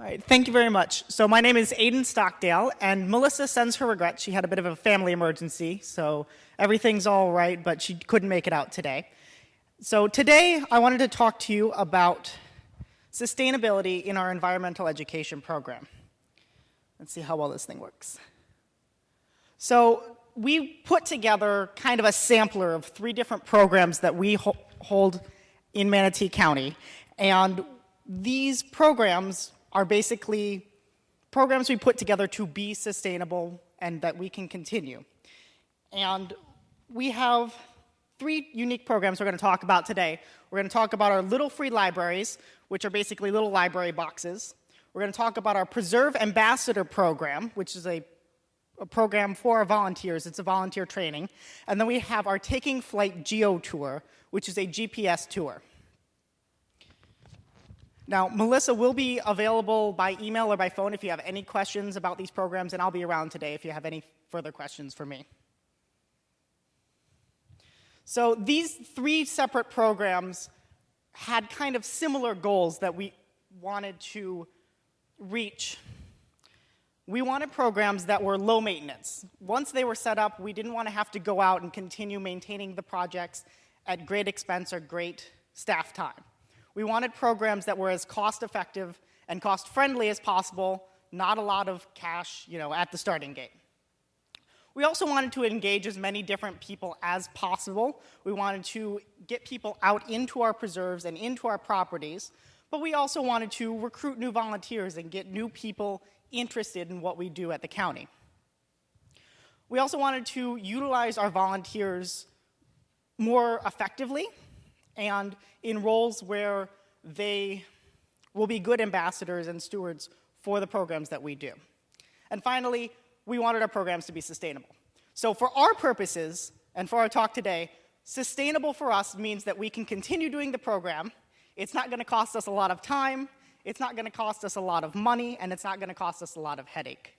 right, thank you very much. So my name is Aedan Stockdale, and Melissa sends her regrets. She had a bit of a family emergency, so everything's all right, but she couldn't make it out today. So today I wanted to talk to you about sustainability in our environmental education program. Let's see how well this thing works. So we put together kind of a sampler of 3 different programs that we hold in Manatee County, and these programs are basically programs we put together to be sustainable and that we can continue. And we have 3 unique programs we're going to talk about today. We're going to talk about our little free libraries, which are basically little library boxes. We're going to talk about our Preserve Ambassador program, which is a program for our volunteers. It's a volunteer training. And then we have our Taking Flight Geo Tour, which is a GPS tour. Now, Melissa will be available by email or by phone if you have any questions about these programs, and I'll be around today if you have any further questions for me. So these 3 separate programs had kind of similar goals that we wanted to reach. We wanted programs that were low maintenance. Once they were set up, we didn't want to have to go out and continue maintaining the projects at great expense or great staff time. We wanted programs that were as cost-effective and cost-friendly as possible, not a lot of cash, at the starting gate. We also wanted to engage as many different people as possible. We wanted to get people out into our preserves and into our properties, but we also wanted to recruit new volunteers and get new people interested in what we do at the county. We also wanted to utilize our volunteers more effectively and in roles where they will be good ambassadors and stewards for the programs that we do. And finally, we wanted our programs to be sustainable. So for our purposes, and for our talk today, sustainable for us means that we can continue doing the program. It's not going to cost us a lot of time, it's not going to cost us a lot of money, and it's not going to cost us a lot of headache.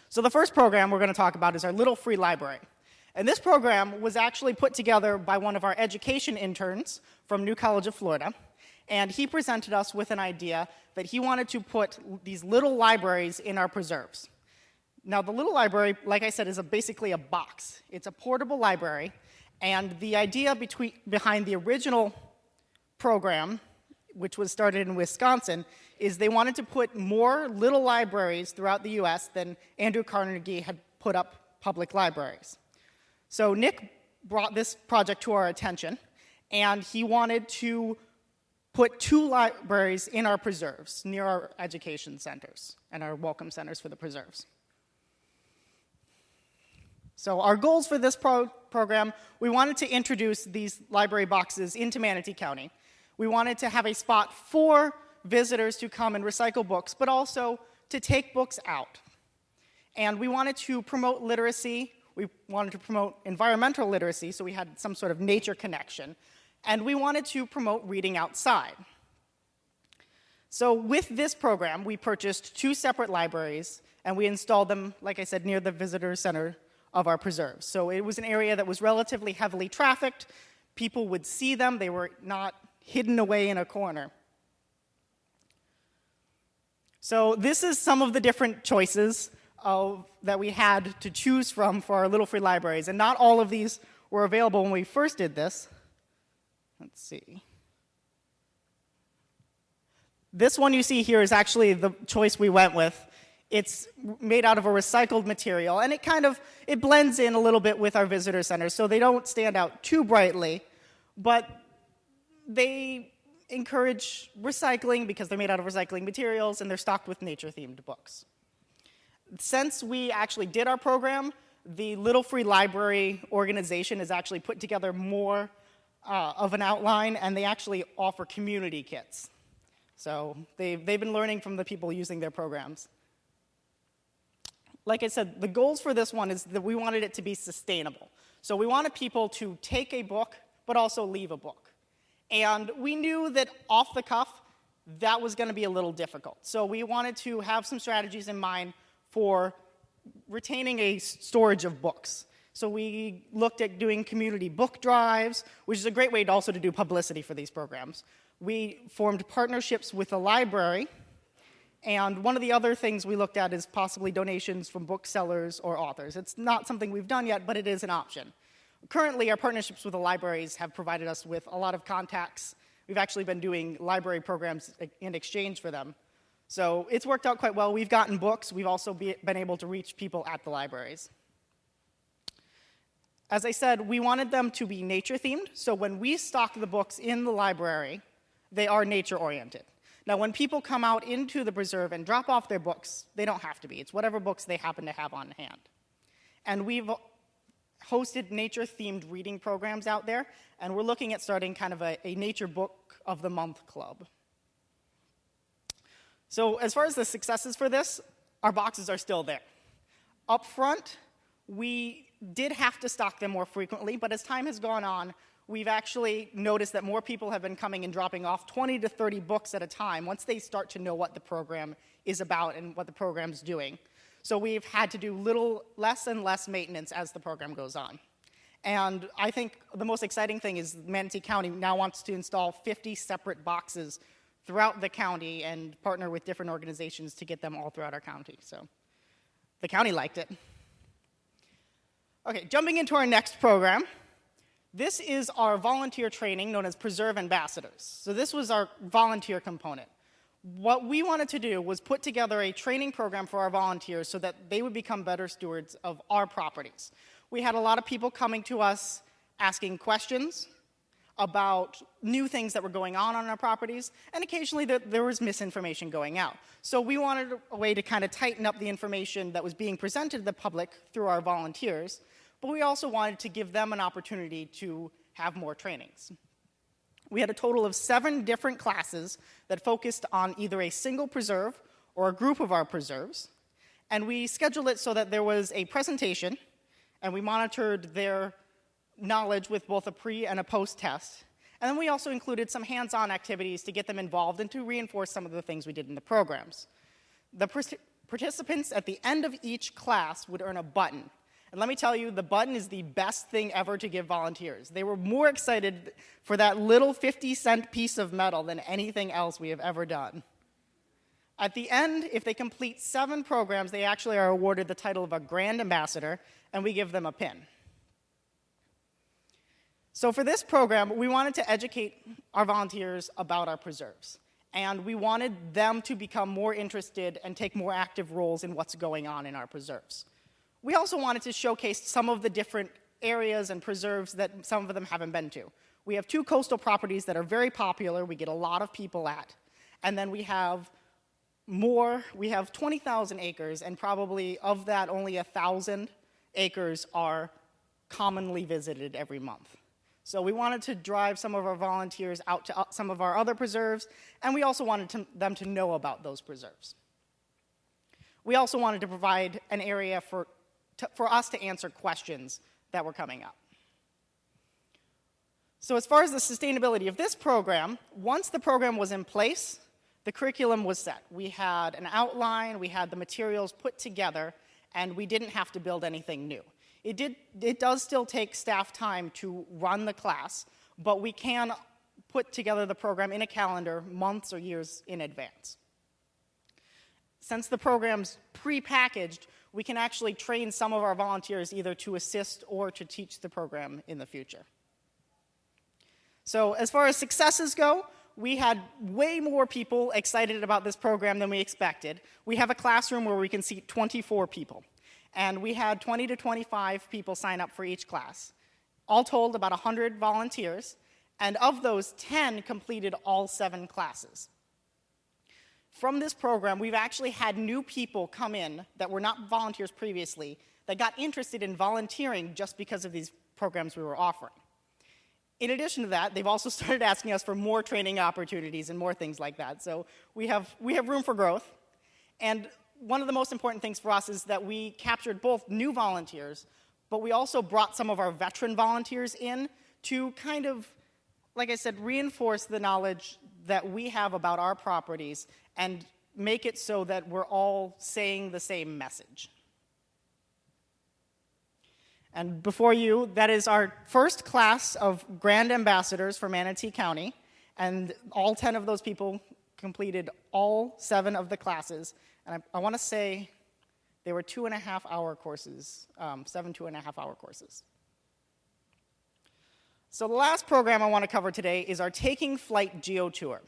So the first program we're going to talk about is our Little Free Library. And this program was actually put together by one of our education interns from New College of Florida. And he presented us with an idea that he wanted to put these little libraries in our preserves. Now, the little library, like I said, is basically a box. It's a portable library. And the idea behind the original program, which was started in Wisconsin, is they wanted to put more little libraries throughout the US than Andrew Carnegie had put up public libraries. So Nick brought this project to our attention, and he wanted to put 2 libraries in our preserves near our education centers and our welcome centers for the preserves. So our goals for this program, we wanted to introduce these library boxes into Manatee County. We wanted to have a spot for visitors to come and recycle books, but also to take books out. And we wanted to promote literacy. We wanted to promote environmental literacy, so we had some sort of nature connection. And we wanted to promote reading outside. So with this program, we purchased 2 separate libraries, and we installed them, like I said, near the visitor center of our preserves. So it was an area that was relatively heavily trafficked. People would see them. They were not hidden away in a corner. So this is some of the different choices that we had to choose from for our Little Free Libraries. And not all of these were available when we first did this. Let's see. This one you see here is actually the choice we went with. It's made out of a recycled material, and it blends in a little bit with our visitor centers, so they don't stand out too brightly, but they encourage recycling because they're made out of recycling materials, and they're stocked with nature-themed books. Since we actually did our program, the Little Free Library organization has actually put together more of an outline, and they actually offer community kits. So they've been learning from the people using their programs. Like I said, the goals for this one is that we wanted it to be sustainable. So we wanted people to take a book, but also leave a book. And we knew that off the cuff, that was going to be a little difficult. So we wanted to have some strategies in mind for retaining a storage of books. So we looked at doing community book drives, which is a great way also to do publicity for these programs. We formed partnerships with the library, and one of the other things we looked at is possibly donations from booksellers or authors. It's not something we've done yet, but it is an option. Currently, our partnerships with the libraries have provided us with a lot of contacts. We've actually been doing library programs in exchange for them. So it's worked out quite well. We've gotten books. We've also been able to reach people at the libraries. As I said, we wanted them to be nature-themed, so when we stock the books in the library, they are nature-oriented. Now, when people come out into the preserve and drop off their books, they don't have to be. It's whatever books they happen to have on hand. And we've hosted nature-themed reading programs out there, and we're looking at starting kind of a Nature Book of the Month club. So as far as the successes for this, our boxes are still there. Up front, we did have to stock them more frequently, but as time has gone on, we've actually noticed that more people have been coming and dropping off 20 to 30 books at a time once they start to know what the program is about and what the program's doing. So we've had to do less and less maintenance as the program goes on. And I think the most exciting thing is Manatee County now wants to install 50 separate boxes throughout the county and partner with different organizations to get them all throughout our county. So the county liked it. Okay, jumping into our next program. This is our volunteer training known as Preserve Ambassadors. So this was our volunteer component. What we wanted to do was put together a training program for our volunteers so that they would become better stewards of our properties. We had a lot of people coming to us asking questions about new things that were going on our properties, and occasionally there was misinformation going out. So we wanted a way to kind of tighten up the information that was being presented to the public through our volunteers, but we also wanted to give them an opportunity to have more trainings. We had a total of 7 different classes that focused on either a single preserve or a group of our preserves, and we scheduled it so that there was a presentation, and we monitored their knowledge with both a pre and a post test. And then we also included some hands-on activities to get them involved and to reinforce some of the things we did in the programs. The participants at the end of each class would earn a button. And let me tell you, the button is the best thing ever to give volunteers. They were more excited for that little 50-cent piece of metal than anything else we have ever done. At the end, if they complete 7 programs, they actually are awarded the title of a Grand Ambassador, and we give them a pin. So for this program, we wanted to educate our volunteers about our preserves. And we wanted them to become more interested and take more active roles in what's going on in our preserves. We also wanted to showcase some of the different areas and preserves that some of them haven't been to. We have 2 coastal properties that are very popular, we get a lot of people at. And then we have 20,000 acres, and probably of that, only 1,000 acres are commonly visited every month. So we wanted to drive some of our volunteers out to some of our other preserves, and we also wanted them to know about those preserves. We also wanted to provide an area for us to answer questions that were coming up. So as far as the sustainability of this program, once the program was in place, the curriculum was set. We had an outline, we had the materials put together, and we didn't have to build anything new. It does still take staff time to run the class, but we can put together the program in a calendar months or years in advance. Since the program's pre-packaged, we can actually train some of our volunteers either to assist or to teach the program in the future. So as far as successes go, we had way more people excited about this program than we expected. We have a classroom where we can seat 24 people. And we had 20 to 25 people sign up for each class. All told, about 100 volunteers, and of those, 10 completed all 7 classes. From this program, we've actually had new people come in that were not volunteers previously that got interested in volunteering just because of these programs we were offering. In addition to that, they've also started asking us for more training opportunities and more things like that. So we have room for growth. And one of the most important things for us is that we captured both new volunteers, but we also brought some of our veteran volunteers in to kind of, like I said, reinforce the knowledge that we have about our properties and make it so that we're all saying the same message. And before you, that is our first class of Grand Ambassadors for Manatee County. And all 10 of those people completed all 7 of the classes. And I want to say they were 2.5-hour courses, 7 2.5-hour courses. So the last program I want to cover today is our Taking Flight Geo Tour.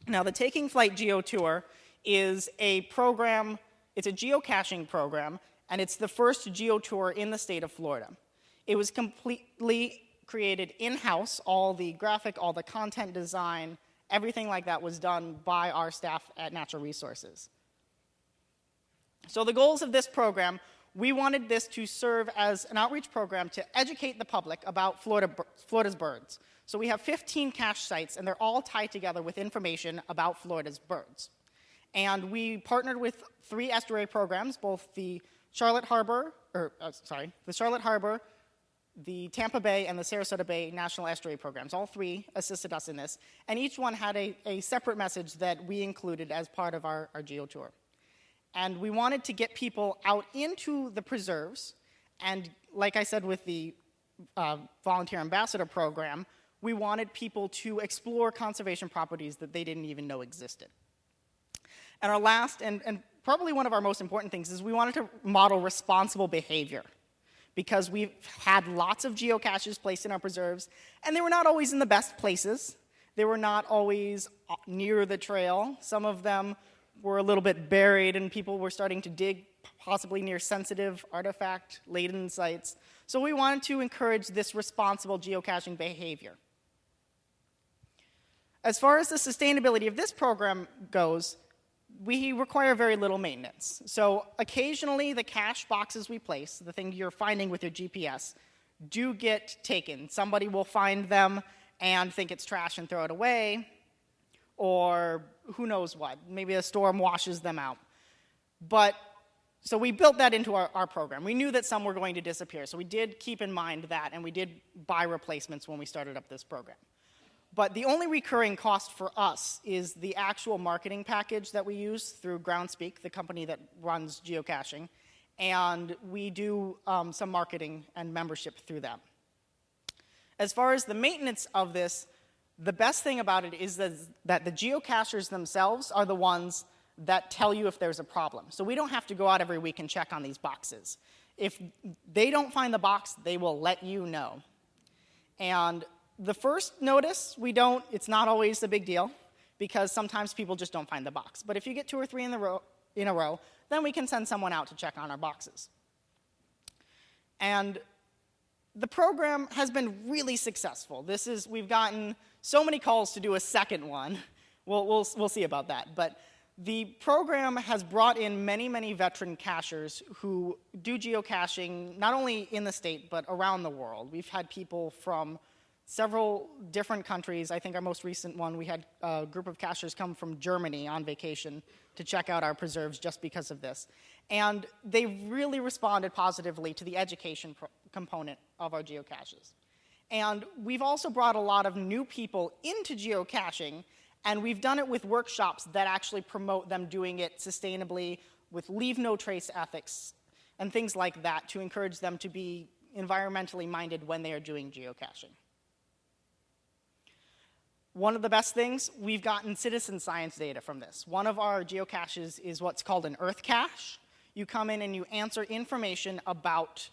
Now, the Taking Flight Geo Tour is a program, it's a geocaching program, and it's the first geo tour in the state of Florida. It was completely created in-house. All the graphic, all the content design, everything like that was done by our staff at Natural Resources. So the goals of this program, we wanted this to serve as an outreach program to educate the public about Florida's birds. So we have 15 cache sites, and they're all tied together with information about Florida's birds. And we partnered with 3 estuary programs, both the Charlotte Harbor, the Tampa Bay, and the Sarasota Bay National Estuary Programs. All 3 assisted us in this, and each one had a separate message that we included as part of our geo tour. And we wanted to get people out into the preserves, and like I said with the Volunteer Ambassador Program, we wanted people to explore conservation properties that they didn't even know existed. And our last, and probably one of our most important things, is we wanted to model responsible behavior, because we've had lots of geocaches placed in our preserves, and they were not always in the best places. They were not always near the trail. Some of them were a little bit buried, and people were starting to dig possibly near sensitive, artifact-laden sites. So we wanted to encourage this responsible geocaching behavior. As far as the sustainability of this program goes, we require very little maintenance. So occasionally the cache boxes we place, the thing you're finding with your GPS, do get taken. Somebody will find them and think it's trash and throw it away, or who knows what. Maybe a storm washes them out. So we built that into our program. We knew that some were going to disappear, so we did keep in mind that, and we did buy replacements when we started up this program. But the only recurring cost for us is the actual marketing package that we use through Groundspeak, the company that runs geocaching, and we do some marketing and membership through them. As far as the maintenance of this, the best thing about it is that the geocachers themselves are the ones that tell you if there's a problem. So we don't have to go out every week and check on these boxes. If they don't find the box, they will let you know. And the first notice, it's not always a big deal, because sometimes people just don't find the box. But if you get 2 or 3 in a row, then we can send someone out to check on our boxes. And the program has been really successful. We've gotten so many calls to do a second one. We'll see about that. But the program has brought in many, many veteran cachers who do geocaching, not only in the state, but around the world. We've had people from several different countries. I think our most recent one, we had a group of cachers come from Germany on vacation to check out our preserves just because of this. And they really responded positively to the education component of our geocaches. And we've also brought a lot of new people into geocaching, and we've done it with workshops that actually promote them doing it sustainably with leave no trace ethics and things like that to encourage them to be environmentally minded when they are doing geocaching. One of the best things, we've gotten citizen science data from this. One of our geocaches is what's called an earth cache. You come in and you answer information about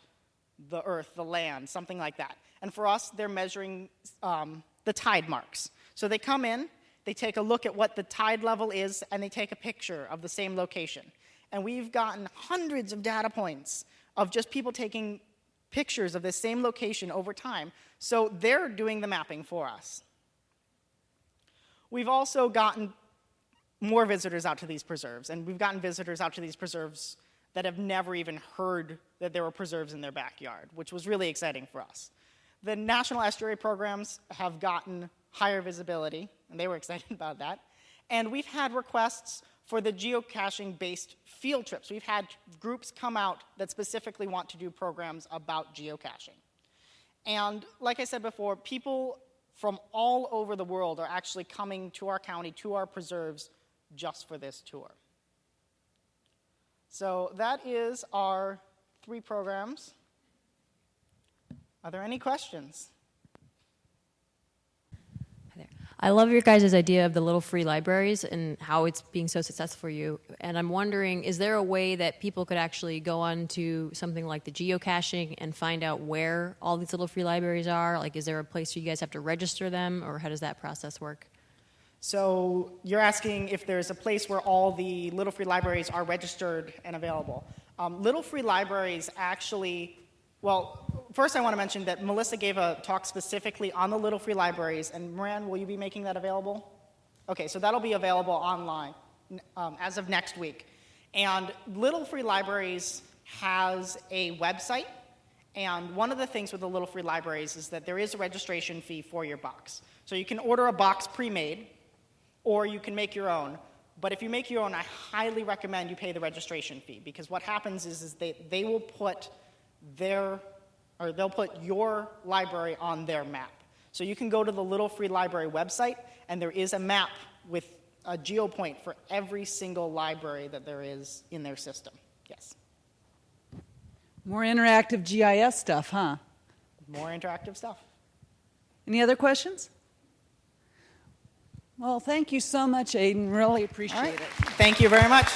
the earth, the land, something like that. And for us, they're measuring the tide marks. So they come in, they take a look at what the tide level is, and they take a picture of the same location. And we've gotten hundreds of data points of just people taking pictures of this same location over time. So they're doing the mapping for us. We've also gotten more visitors out to these preserves, and we've gotten visitors out to these preserves that have never even heard that there were preserves in their backyard, which was really exciting for us. The National Estuary Programs have gotten higher visibility, and they were excited about that. And we've had requests for the geocaching-based field trips. We've had groups come out that specifically want to do programs about geocaching. And like I said before, people from all over the world are actually coming to our county, to our preserves, just for this tour. So that is our 3 programs. Are there any questions? Hi I love your guys' idea of the little free libraries and how it's being so successful for you. And I'm wondering, is there a way that people could actually go on to something like the geocaching and find out where all these little free libraries are? Like, is there a place where you guys have to register them, or how does that process work? So you're asking if there's a place where all the little free libraries are registered and available. Little free libraries actually, well, first I want to mention that Melissa gave a talk specifically on the little free libraries, and Moran, will you be making that available? Okay, so that'll be available online as of next week. And Little Free Libraries has a website, and one of the things with the Little Free Libraries is that there is a registration fee for your box. So you can order a box pre-made, or you can make your own. But if you make your own, I highly recommend you pay the registration fee, because what happens is they will put they'll put your library on their map. So you can go to the Little Free Library website, and there is a map with a geopoint for every single library that there is in their system. Yes. More interactive GIS stuff, huh? More interactive stuff. Any other questions? Well, thank you so much, Aedan. Really appreciate it. Thank you very much.